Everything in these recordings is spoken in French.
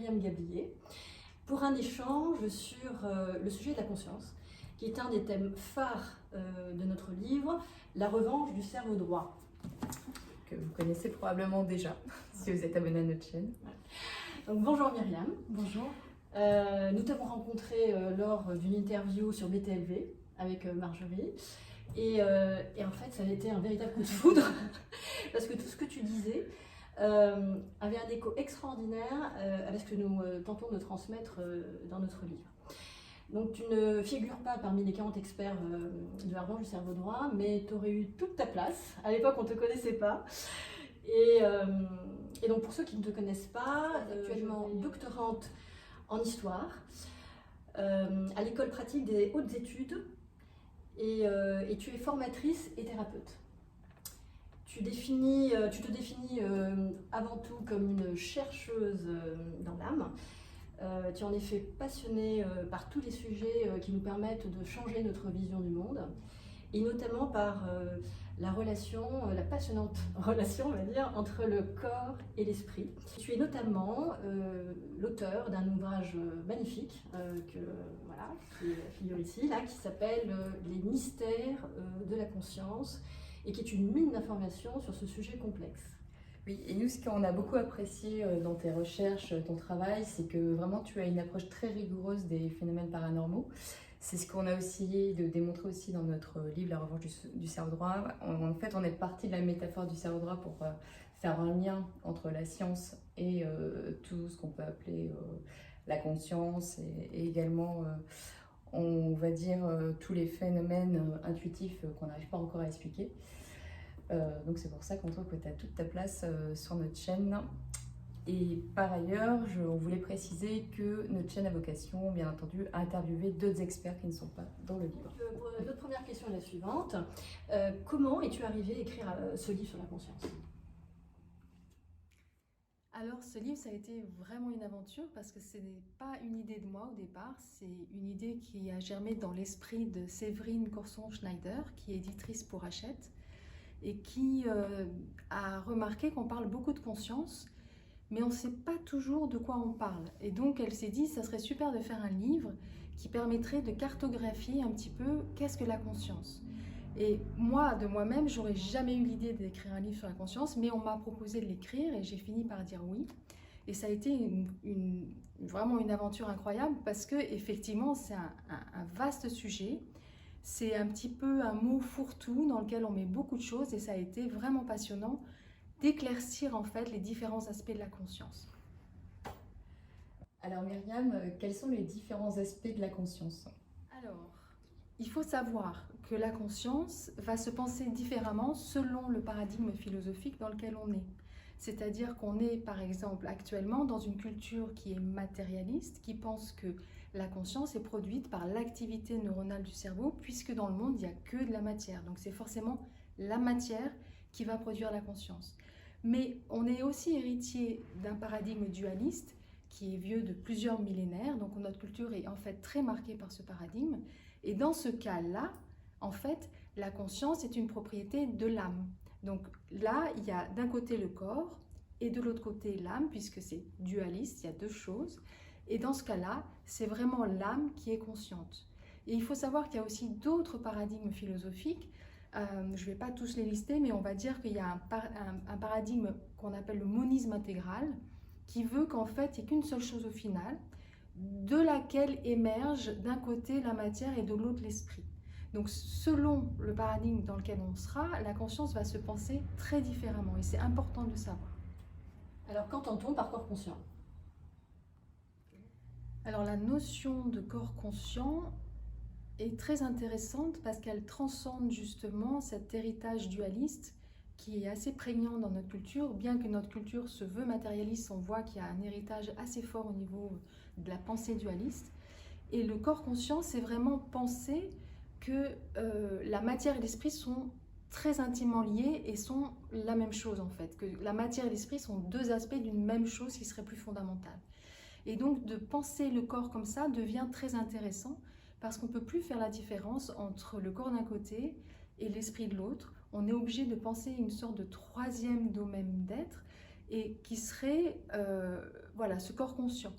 Myriam Gablier pour un échange sur le sujet de la conscience, qui est un des thèmes phares de notre livre, La revanche du cerveau droit. Que vous connaissez probablement déjà, si vous êtes abonné à notre chaîne. Donc, bonjour Myriam. Bonjour. Nous t'avons rencontré lors d'une interview sur BTLV avec Marjorie. Et en fait, ça a été un véritable coup de foudre, parce que tout ce que tu disais avait un écho extraordinaire avec ce que nous tentons de transmettre dans notre livre. Donc tu ne figures pas parmi les 40 experts de la revanche du cerveau droit, mais tu aurais eu toute ta place. À l'époque, on ne te connaissait pas. Et donc pour ceux qui ne te connaissent pas, actuellement doctorante en histoire, à l'école pratique des hautes études, et tu es formatrice et thérapeute. Tu te définis avant tout comme une chercheuse dans l'âme. Tu es en effet passionnée par tous les sujets qui nous permettent de changer notre vision du monde, et notamment par la passionnante relation, on va dire, entre le corps et l'esprit. Tu es notamment l'auteur d'un ouvrage magnifique qui figure ici, là, qui s'appelle Les mystères de la conscience, et qui est une mine d'informations sur ce sujet complexe. Oui, et nous, ce qu'on a beaucoup apprécié dans tes recherches, ton travail, c'est que vraiment tu as une approche très rigoureuse des phénomènes paranormaux. C'est ce qu'on a essayé de démontrer aussi dans notre livre La revanche du cerveau droit. En fait, on est parti de la métaphore du cerveau droit pour faire un lien entre la science et tout ce qu'on peut appeler la conscience, et également, on va dire, tous les phénomènes intuitifs qu'on n'arrive pas encore à expliquer. Donc c'est pour ça qu'on trouve que tu as toute ta place sur notre chaîne. Et par ailleurs, on voulait préciser que notre chaîne a vocation, bien entendu, à interviewer d'autres experts qui ne sont pas dans le livre. Notre première question est la suivante. Comment es-tu arrivée à écrire ce livre sur la conscience ? Alors ce livre, ça a été vraiment une aventure, parce que ce n'est pas une idée de moi au départ, c'est une idée qui a germé dans l'esprit de Séverine Corson-Schneider, qui est éditrice pour Hachette, et qui a remarqué qu'on parle beaucoup de conscience, mais on ne sait pas toujours de quoi on parle. Et donc elle s'est dit, ça serait super de faire un livre qui permettrait de cartographier un petit peu qu'est-ce que la conscience. Et moi, de moi-même, j'aurais jamais eu l'idée d'écrire un livre sur la conscience, mais on m'a proposé de l'écrire et j'ai fini par dire oui. Et ça a été vraiment une aventure incroyable, parce que effectivement, c'est un vaste sujet. C'est un petit peu un mot fourre-tout dans lequel on met beaucoup de choses, et ça a été vraiment passionnant d'éclaircir en fait les différents aspects de la conscience. Alors Myriam, quels sont les différents aspects de la conscience ? Alors, il faut savoir que la conscience va se penser différemment selon le paradigme philosophique dans lequel on est. C'est-à-dire qu'on est, par exemple, actuellement dans une culture qui est matérialiste, qui pense que la conscience est produite par l'activité neuronale du cerveau, puisque dans le monde, il n'y a que de la matière. Donc c'est forcément la matière qui va produire la conscience. Mais on est aussi héritier d'un paradigme dualiste qui est vieux de plusieurs millénaires, donc notre culture est en fait très marquée par ce paradigme. Et dans ce cas-là, en fait, la conscience est une propriété de l'âme. Donc là, il y a d'un côté le corps et de l'autre côté l'âme, puisque c'est dualiste, il y a deux choses. Et dans ce cas-là, c'est vraiment l'âme qui est consciente. Et il faut savoir qu'il y a aussi d'autres paradigmes philosophiques. Je ne vais pas tous les lister, mais on va dire qu'il y a un paradigme qu'on appelle le monisme intégral, qui veut qu'en fait, il n'y ait qu'une seule chose au final, de laquelle émerge d'un côté la matière et de l'autre l'esprit. Donc selon le paradigme dans lequel on sera, la conscience va se penser très différemment, et c'est important de le savoir. Alors qu'entend-on par corps conscient ? Alors la notion de corps conscient est très intéressante, parce qu'elle transcende justement cet héritage dualiste qui est assez prégnant dans notre culture. Bien que notre culture se veut matérialiste, on voit qu'il y a un héritage assez fort au niveau de la pensée dualiste. Et le corps conscient, c'est vraiment penser que la matière et l'esprit sont très intimement liés et sont la même chose en fait, que la matière et l'esprit sont deux aspects d'une même chose qui serait plus fondamentale. Et donc de penser le corps comme ça devient très intéressant, parce qu'on ne peut plus faire la différence entre le corps d'un côté et l'esprit de l'autre. On est obligé de penser une sorte de troisième domaine d'être, et qui serait voilà, ce corps conscient.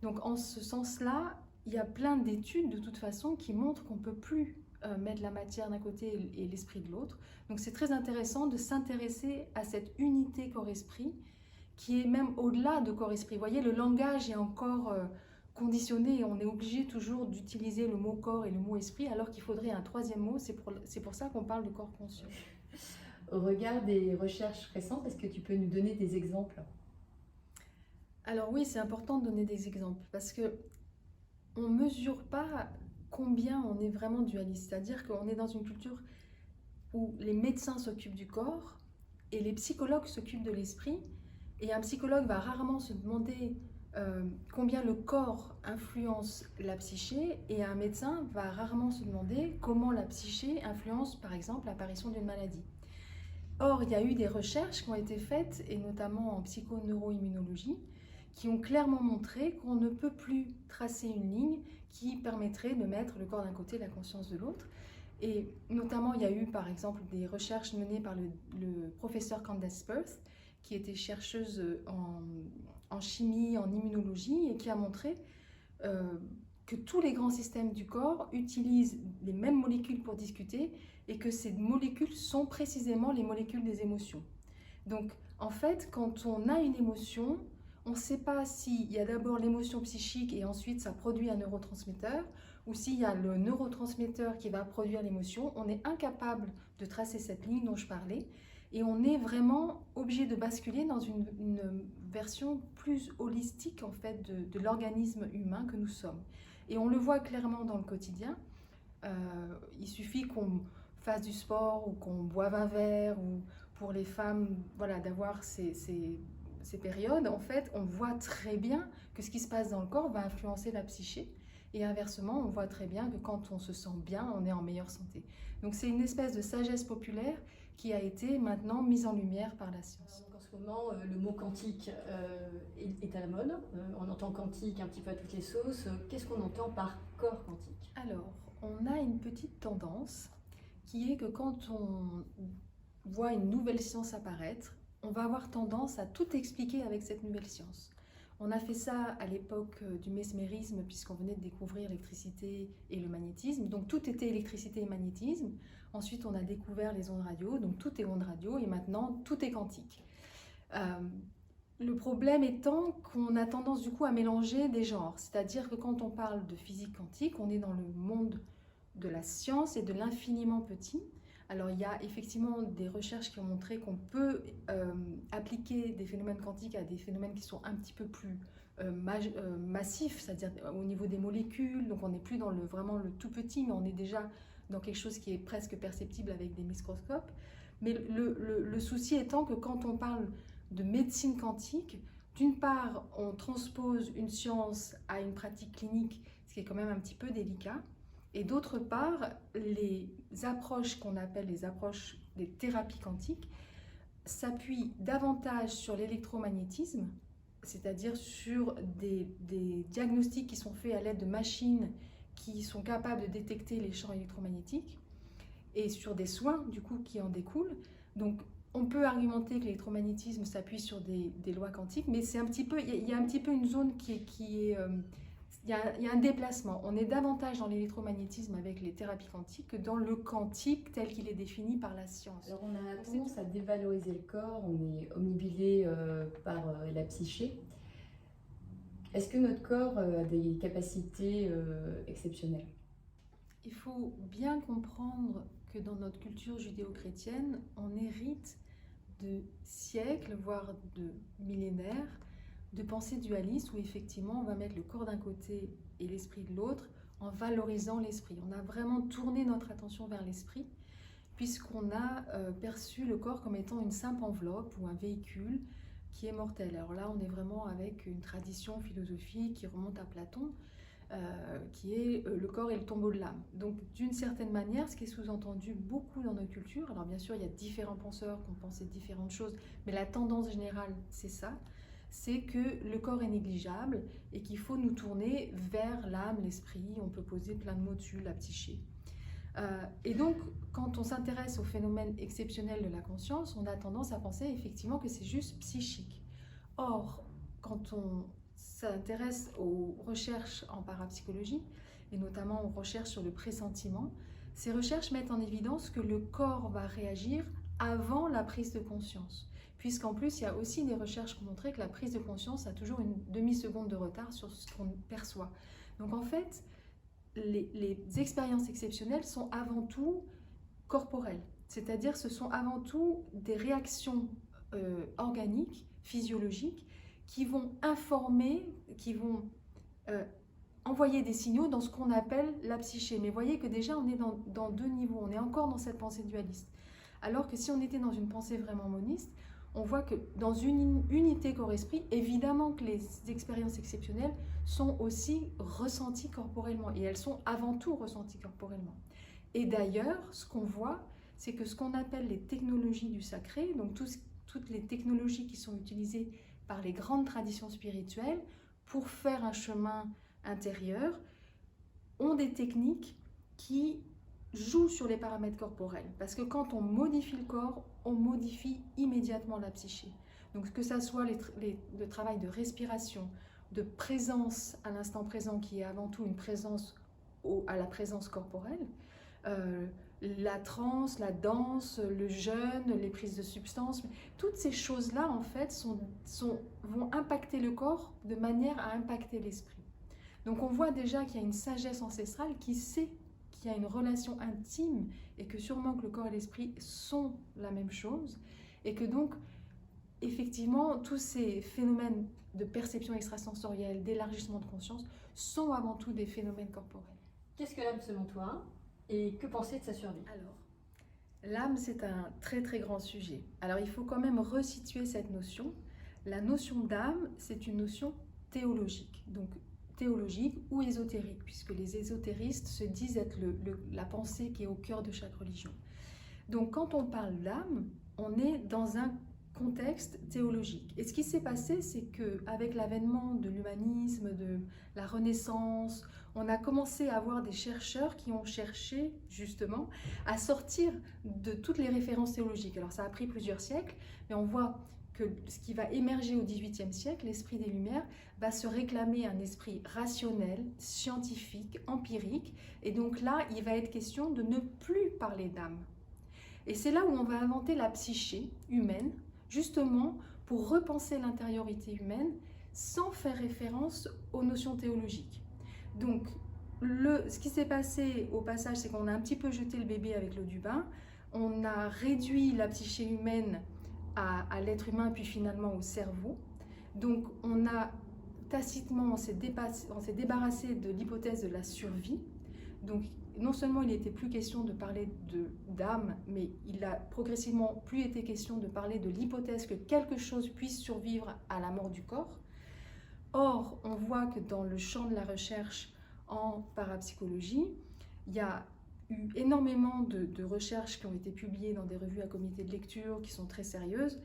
Donc en ce sens-là, il y a plein d'études de toute façon qui montrent qu'on ne peut plus mettre la matière d'un côté et l'esprit de l'autre. Donc c'est très intéressant de s'intéresser à cette unité corps-esprit qui est même au-delà de corps-esprit. Vous voyez, le langage est encore conditionné et on est obligé toujours d'utiliser le mot corps et le mot esprit alors qu'il faudrait un troisième mot. C'est pour ça qu'on parle de corps conscient. Au regard des recherches récentes, est-ce que tu peux nous donner des exemples? Alors oui, c'est important de donner des exemples parce que on ne mesure pas combien on est vraiment dualiste. C'est-à-dire qu'on est dans une culture où les médecins s'occupent du corps et les psychologues s'occupent de l'esprit. Et un psychologue va rarement se demander combien le corps influence la psyché, et un médecin va rarement se demander comment la psyché influence, par exemple, l'apparition d'une maladie. Or, il y a eu des recherches qui ont été faites, et notamment en psychoneuroimmunologie, qui ont clairement montré qu'on ne peut plus tracer une ligne qui permettrait de mettre le corps d'un côté et la conscience de l'autre. Et notamment, il y a eu par exemple des recherches menées par le professeur Candace Pert, qui était chercheuse en chimie, en immunologie, et qui a montré que tous les grands systèmes du corps utilisent les mêmes molécules pour discuter, et que ces molécules sont précisément les molécules des émotions. Donc, en fait, quand on a une émotion, on ne sait pas s'il y a d'abord l'émotion psychique et ensuite ça produit un neurotransmetteur, ou s'il y a le neurotransmetteur qui va produire l'émotion. On est incapable de tracer cette ligne dont je parlais, et on est vraiment obligé de basculer dans une version plus holistique en fait de l'organisme humain que nous sommes. Et on le voit clairement dans le quotidien. Il suffit qu'on fasse du sport ou qu'on boive un verre, ou pour les femmes, voilà, d'avoir ces périodes. En fait, on voit très bien que ce qui se passe dans le corps va influencer la psyché. Et inversement, on voit très bien que quand on se sent bien, on est en meilleure santé. Donc c'est une espèce de sagesse populaire qui a été maintenant mise en lumière par la science. Donc en ce moment, le mot quantique est à la mode. On entend quantique un petit peu à toutes les sauces. Qu'est-ce qu'on entend par corps quantique? Alors, on a une petite tendance qui est que quand on voit une nouvelle science apparaître, on va avoir tendance à tout expliquer avec cette nouvelle science. On a fait ça à l'époque du mesmérisme, puisqu'on venait de découvrir l'électricité et le magnétisme. Donc tout était électricité et magnétisme. Ensuite, on a découvert les ondes radio, donc tout est ondes radio, et maintenant tout est quantique. Le problème étant qu'on a tendance du coup à mélanger des genres. C'est-à-dire que quand on parle de physique quantique, on est dans le monde de la science et de l'infiniment petit. Alors il y a effectivement des recherches qui ont montré qu'on peut appliquer des phénomènes quantiques à des phénomènes qui sont un petit peu plus massifs, c'est-à-dire au niveau des molécules. Donc on n'est plus dans vraiment le tout petit, mais on est déjà dans quelque chose qui est presque perceptible avec des microscopes. Mais le souci étant que quand on parle de médecine quantique, d'une part, on transpose une science à une pratique clinique, ce qui est quand même un petit peu délicat. Et d'autre part, les approches qu'on appelle les approches des thérapies quantiques s'appuient davantage sur l'électromagnétisme, c'est-à-dire sur des diagnostics qui sont faits à l'aide de machines qui sont capables de détecter les champs électromagnétiques, et sur des soins du coup qui en découlent. Donc on peut argumenter que l'électromagnétisme s'appuie sur des lois quantiques, mais c'est un petit peu, il y a un petit peu une zone qui est il y a un déplacement. On est davantage dans l'électromagnétisme avec les thérapies quantiques que dans le quantique tel qu'il est défini par la science. Alors on a tendance à dévaloriser le corps, on est omnibulé par la psyché. Est-ce que notre corps a des capacités exceptionnelles? Il faut bien comprendre que dans notre culture judéo-chrétienne, on hérite de siècles, voire de millénaires, de pensée dualiste où effectivement on va mettre le corps d'un côté et l'esprit de l'autre en valorisant l'esprit. On a vraiment tourné notre attention vers l'esprit puisqu'on a perçu le corps comme étant une simple enveloppe ou un véhicule qui est mortel. Alors là, on est vraiment avec une tradition philosophique qui remonte à Platon, qui est le corps et le tombeau de l'âme. Donc d'une certaine manière, ce qui est sous-entendu beaucoup dans notre culture, alors bien sûr il y a différents penseurs qui ont pensé différentes choses, mais la tendance générale c'est ça, c'est que le corps est négligeable et qu'il faut nous tourner vers l'âme, l'esprit. On peut poser plein de mots dessus, la psyché. Et donc, quand on s'intéresse au phénomène exceptionnel de la conscience, on a tendance à penser effectivement que c'est juste psychique. Or, quand on s'intéresse aux recherches en parapsychologie, et notamment aux recherches sur le pressentiment, ces recherches mettent en évidence que le corps va réagir avant la prise de conscience. Puisqu'en plus, il y a aussi des recherches qui ont montré que la prise de conscience a toujours une demi-seconde de retard sur ce qu'on perçoit. Donc en fait, les expériences exceptionnelles sont avant tout corporelles. C'est-à-dire ce sont avant tout des réactions organiques, physiologiques, qui vont informer, qui vont envoyer des signaux dans ce qu'on appelle la psyché. Mais voyez que déjà on est dans deux niveaux, on est encore dans cette pensée dualiste. Alors que si on était dans une pensée vraiment moniste, on voit que dans une unité corps-esprit, évidemment que les expériences exceptionnelles sont aussi ressenties corporellement, et elles sont avant tout ressenties corporellement. Et d'ailleurs, ce qu'on voit, c'est que ce qu'on appelle les technologies du sacré, donc toutes les technologies qui sont utilisées par les grandes traditions spirituelles pour faire un chemin intérieur, ont des techniques qui jouent sur les paramètres corporels. Parce que quand on modifie le corps, on modifie immédiatement la psyché. Donc que ça soit le travail de respiration, de présence à l'instant présent, qui est avant tout une présence à la présence corporelle, la transe, la danse, le jeûne, les prises de substances, toutes ces choses-là en fait vont impacter le corps de manière à impacter l'esprit. Donc on voit déjà qu'il y a une sagesse ancestrale qui sait qu'il y a une relation intime et que sûrement que le corps et l'esprit sont la même chose, et que donc effectivement tous ces phénomènes de perception extrasensorielle, d'élargissement de conscience sont avant tout des phénomènes corporels. Qu'est-ce que l'âme selon toi et que penser de sa survie? Alors, l'âme, c'est un très très grand sujet. Alors il faut quand même resituer cette notion. La notion d'âme, c'est une notion théologique, donc théologique ou ésotérique, puisque les ésotéristes se disent être la pensée qui est au cœur de chaque religion. Donc quand on parle d'âme, on est dans un contexte théologique. Et ce qui s'est passé, c'est qu'avec l'avènement de l'humanisme, de la Renaissance, on a commencé à avoir des chercheurs qui ont cherché justement à sortir de toutes les références théologiques. Alors ça a pris plusieurs siècles, mais on voit que ce qui va émerger au XVIIIe siècle, l'esprit des Lumières, va se réclamer un esprit rationnel, scientifique, empirique. Et donc là, il va être question de ne plus parler d'âme. Et c'est là où on va inventer la psyché humaine, justement pour repenser l'intériorité humaine sans faire référence aux notions théologiques. Donc, ce qui s'est passé au passage, c'est qu'on a un petit peu jeté le bébé avec l'eau du bain, on a réduit la psyché humaine à l'être humain, puis finalement au cerveau. Donc, on a tacitement, on s'est débarrassé de l'hypothèse de la survie. Donc, non seulement il n'était plus question de parler d'âme, mais il a progressivement plus été question de parler de l'hypothèse que quelque chose puisse survivre à la mort du corps. Or, on voit que dans le champ de la recherche en parapsychologie, il y a eu énormément de recherches qui ont été publiées dans des revues à comité de lecture qui sont très sérieuses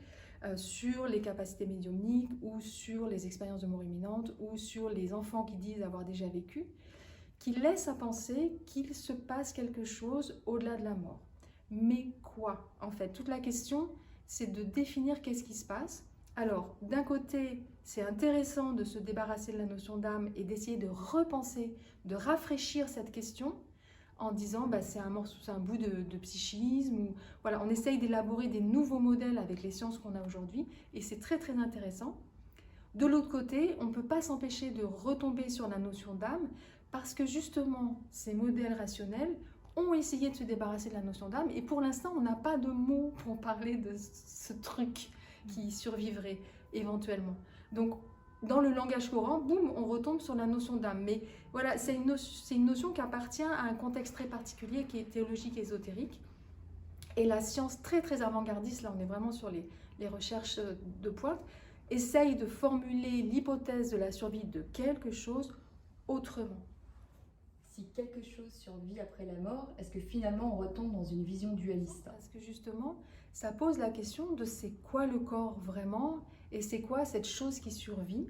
sur les capacités médiumniques ou sur les expériences de mort imminente ou sur les enfants qui disent avoir déjà vécu, qui laissent à penser qu'il se passe quelque chose au-delà de la mort. Mais quoi? En fait, toute la question, c'est de définir qu'est-ce qui se passe. Alors, d'un côté, c'est intéressant de se débarrasser de la notion d'âme et d'essayer de repenser, de rafraîchir cette question en disant c'est un bout de psychisme. Ou, voilà, on essaye d'élaborer des nouveaux modèles avec les sciences qu'on a aujourd'hui et c'est très très intéressant. De l'autre côté, on ne peut pas s'empêcher de retomber sur la notion d'âme parce que justement, ces modèles rationnels ont essayé de se débarrasser de la notion d'âme et pour l'instant, on n'a pas de mots pour parler de ce truc qui survivrait éventuellement. Donc, dans le langage courant, boum, on retombe sur la notion d'âme. Mais voilà, c'est une notion qui appartient à un contexte très particulier qui est théologique et ésotérique. Et la science très très avant-gardiste, là on est vraiment sur les recherches de pointe, essaye de formuler l'hypothèse de la survie de quelque chose autrement. Si quelque chose survit après la mort, est-ce que finalement on retombe dans une vision dualiste? Parce que justement, ça pose la question de c'est quoi le corps vraiment et c'est quoi cette chose qui survit,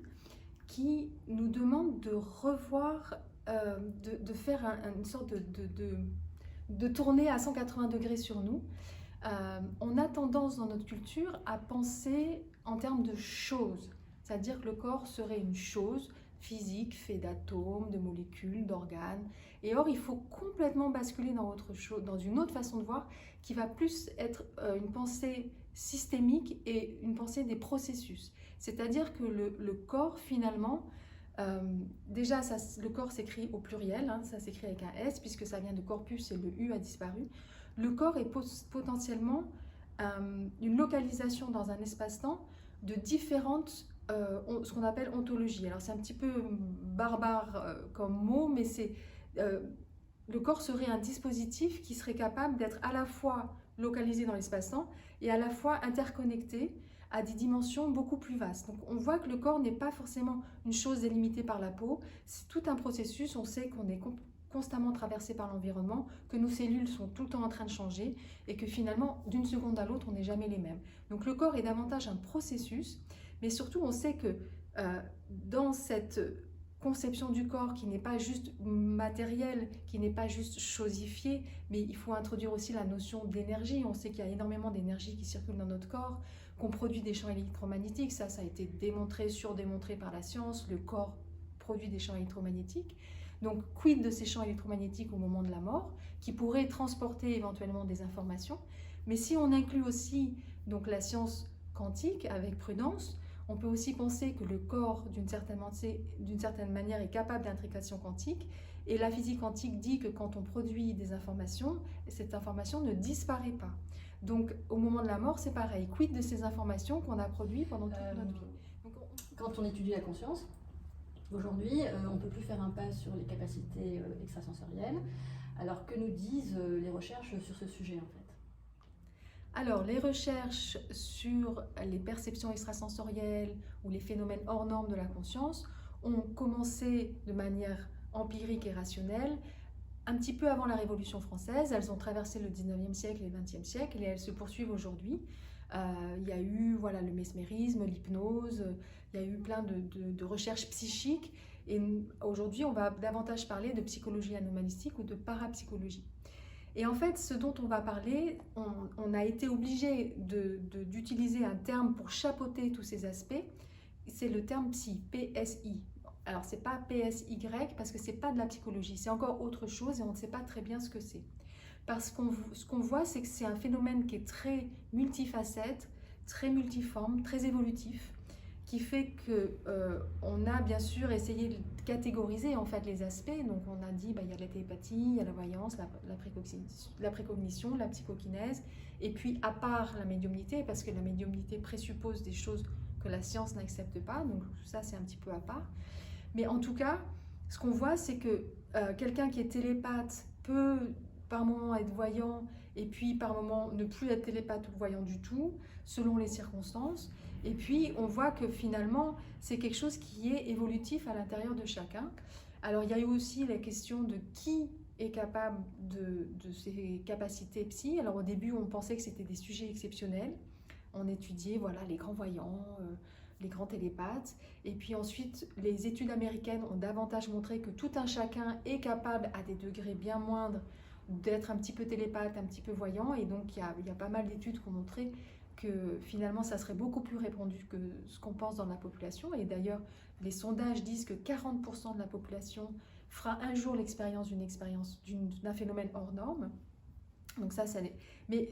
qui nous demande de revoir, de faire une sorte de tournée à 180 degrés sur nous. On a tendance dans notre culture à penser en termes de choses, c'est-à-dire que le corps serait une chose physique, fait d'atomes, de molécules, d'organes. Et or, il faut complètement basculer dans autre chose, dans une autre façon de voir qui va plus être une pensée systémique et une pensée des processus. C'est-à-dire que le corps, finalement, déjà, le corps s'écrit au pluriel, hein, ça s'écrit avec un S, puisque ça vient de corpus et le U a disparu. Le corps est potentiellement une localisation dans un espace-temps de différentes, ce qu'on appelle ontologies. Alors c'est un petit peu barbare comme mot, mais le corps serait un dispositif qui serait capable d'être à la fois localisé dans l'espace-temps et à la fois interconnecté à des dimensions beaucoup plus vastes. Donc on voit que le corps n'est pas forcément une chose délimitée par la peau, c'est tout un processus. On sait qu'on est constamment traversé par l'environnement, que nos cellules sont tout le temps en train de changer et que finalement, d'une seconde à l'autre, on n'est jamais les mêmes. Donc le corps est davantage un processus, mais surtout on sait que dans cette conception du corps qui n'est pas juste matérielle, qui n'est pas juste chosifiée, mais il faut introduire aussi la notion d'énergie. On sait qu'il y a énormément d'énergie qui circule dans notre corps, qu'on produit des champs électromagnétiques, ça a été démontré, surdémontré par la science, le corps produit des champs électromagnétiques. Donc, quid de ces champs électromagnétiques au moment de la mort, qui pourraient transporter éventuellement des informations. Mais si on inclut aussi donc, la science quantique avec prudence, on peut aussi penser que le corps, d'une certaine manière, est capable d'intrication quantique. Et la physique quantique dit que quand on produit des informations, cette information ne disparaît pas. Donc, au moment de la mort, c'est pareil. Quid de ces informations qu'on a produites pendant toute notre vie. Donc, quand on étudie la conscience, aujourd'hui, on ne peut plus faire un pas sur les capacités extrasensorielles. Alors, que nous disent les recherches sur ce sujet, en fait? Alors, les recherches sur les perceptions extrasensorielles ou les phénomènes hors normes de la conscience ont commencé de manière empirique et rationnelle un petit peu avant la Révolution française. Elles ont traversé le 19e siècle et le 20e siècle et elles se poursuivent aujourd'hui. Il y a eu le mesmérisme, l'hypnose, il y a eu plein de recherches psychiques et aujourd'hui on va davantage parler de psychologie anomalistique ou de parapsychologie. Et en fait, ce dont on va parler, on a été obligé d'utiliser un terme pour chapeauter tous ces aspects, c'est le terme psy, PSI. Alors, ce n'est pas PSY parce que ce n'est pas de la psychologie, c'est encore autre chose et on ne sait pas très bien ce que c'est. Parce que ce qu'on voit, c'est que c'est un phénomène qui est très multifacette, très multiforme, très évolutif, qui fait qu'on a bien sûr essayé de catégoriser en fait les aspects. Donc on a dit il y a la télépathie, il y a la voyance, la précognition, la psychokinèse, et puis à part la médiumnité, parce que la médiumnité présuppose des choses que la science n'accepte pas, donc ça c'est un petit peu à part. Mais en tout cas, ce qu'on voit, c'est que quelqu'un qui est télépathe peut par moment être voyant et puis par moment ne plus être télépathe ou voyant du tout, selon les circonstances. Et puis on voit que finalement, c'est quelque chose qui est évolutif à l'intérieur de chacun. Alors il y a eu aussi la question de qui est capable de ces capacités psy. Alors au début, on pensait que c'était des sujets exceptionnels. On étudiait les grands voyants, les grands télépathes. Et puis ensuite, les études américaines ont davantage montré que tout un chacun est capable, à des degrés bien moindres, d'être un petit peu télépathe, un petit peu voyant. Et donc, il y a pas mal d'études qui ont montré que finalement, ça serait beaucoup plus répandu que ce qu'on pense dans la population. Et d'ailleurs, les sondages disent que 40% de la population fera un jour l'expérience d'un phénomène hors norme. Donc ça l'est. Mais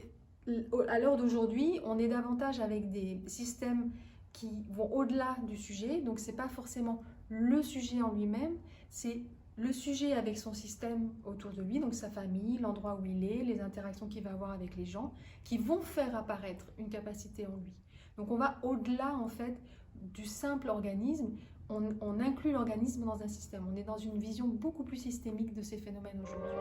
à l'heure d'aujourd'hui, on est davantage avec des systèmes qui vont au-delà du sujet. Donc, ce n'est pas forcément le sujet en lui-même, c'est le sujet avec son système autour de lui, donc sa famille, l'endroit où il est, les interactions qu'il va avoir avec les gens, qui vont faire apparaître une capacité en lui. Donc, on va au-delà, en fait, du simple organisme. On inclut l'organisme dans un système. On est dans une vision beaucoup plus systémique de ces phénomènes aujourd'hui.